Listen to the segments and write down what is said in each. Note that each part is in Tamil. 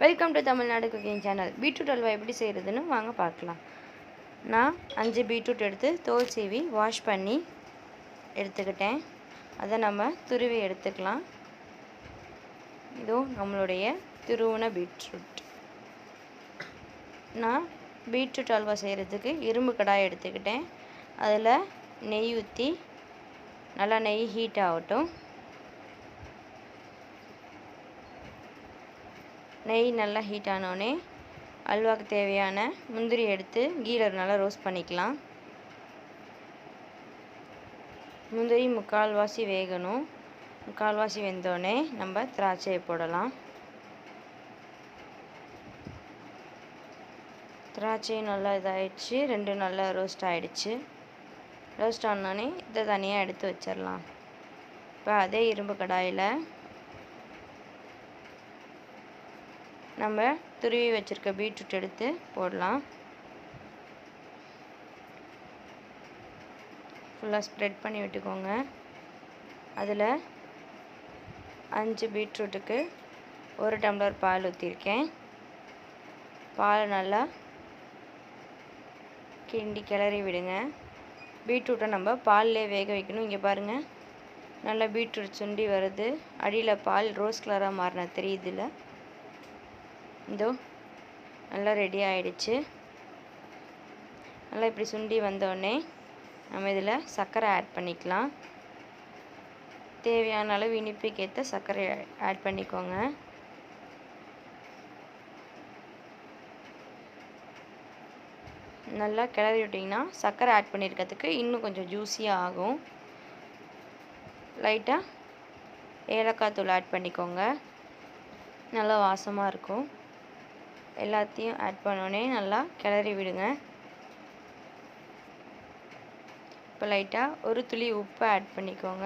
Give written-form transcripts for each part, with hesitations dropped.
Welcome to Tamil Nadu cooking channel. Beetroot halwa எப்படி செய்கிறதுன்னு வாங்க பார்க்கலாம். நான் 5 பீட்ரூட் எடுத்து தோல் சீவி வாஷ் பண்ணி எடுத்துக்கிட்டேன். அதை நம்ம துருவி எடுத்துக்கலாம். இதோ நம்மளுடைய துருவின பீட்ரூட். நான் பீட்ரூட் அல்வா செய்கிறதுக்கு இரும்பு கடாய் எடுத்துக்கிட்டேன். அதில் நெய் ஊற்றி நல்லா நெய் ஹீட் ஆகட்டும். நெய் நல்லா ஹீட் ஆனோடனே அல்வாவுக்கு தேவையான முந்திரி எடுத்து கீழே நல்லா ரோஸ்ட் பண்ணிக்கலாம். முந்திரி முக்கால்வாசி வேகணும். முக்கால்வாசி வெந்தோடனே நம்ம திராட்சையை போடலாம். திராட்சையும் நல்லா இதாகிடுச்சு, ரெண்டும் நல்லா ரோஸ்ட் ஆகிடுச்சு. ரோஸ்ட் ஆனோடனே இதை தனியாக எடுத்து வச்சிடலாம். இப்போ அதே இரும்பு கடாயில் நம்ம துருவி வச்சுருக்க பீட்ரூட் எடுத்து போடலாம். ஃபுல்லாக ஸ்ப்ரெட் பண்ணி விட்டுக்கோங்க. அதில் 5 பீட்ரூட்டுக்கு 1 டம்ளர் பால் ஊற்றிருக்கேன். பால் நல்லா கிளறி விடுங்க. பீட்ரூட்டை நம்ம பால்லே வேக வைக்கணும். இங்கே பாருங்கள், நல்லா பீட்ரூட் சுண்டி வருது. அடியில் பால் ரோஸ் கலராக மாறின தெரியுதுல. இதோ நல்லா ரெடி ஆகிடுச்சு. நல்லா இப்படி சுண்டி வந்தோடனே நம்ம இதில் சர்க்கரை ஆட் பண்ணிக்கலாம். தேவையான அளவு இனிப்புக்கேற்ற சர்க்கரை ஆட் பண்ணிக்கோங்க. நல்லா கிளறி விட்டிங்கன்னா சர்க்கரை ஆட் பண்ணியிருக்கிறதுக்கு இன்னும் கொஞ்சம் ஜூஸியாக ஆகும். லைட்டாக ஏலக்காய் தூள் ஆட் பண்ணிக்கோங்க, நல்லா வாசமாக இருக்கும். எல்லாத்தையும் ஆட் பண்ணோடனே நல்லா கிளறி விடுங்க. இப்போ லைட்டாக ஒரு துளி உப்பு ஆட் பண்ணிக்கோங்க.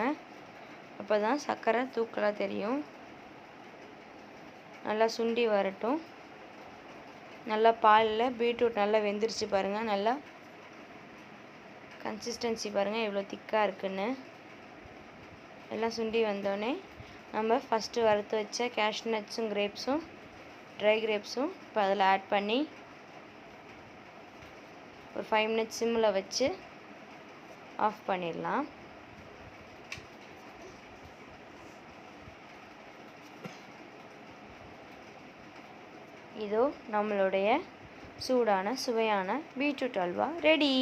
அப்போ தான் சர்க்கரை தூக்கலாக தெரியும். நல்லா சுண்டி வரட்டும். நல்லா பாலில் பீட்ரூட் நல்லா வெந்துருச்சு பாருங்கள். நல்லா கன்சிஸ்டன்சி பாருங்கள் எவ்வளோ திக்காக இருக்குன்னு. எல்லாம் சுண்டி வந்தோடனே நம்ம ஃபஸ்ட்டு வறுத்து வச்ச கேஷ்நட்ஸும் கிரேப்ஸும் ட்ரை கிரேப்ஸும் இப்போ அதில் ஆட் பண்ணி ஒரு 5 மினிட்ஸ் சிம்மில் வச்சு ஆஃப் பண்ணிடலாம். இதோ நம்மளுடைய சூடான சுவையான பீட்ரூட் அல்வா ரெடி.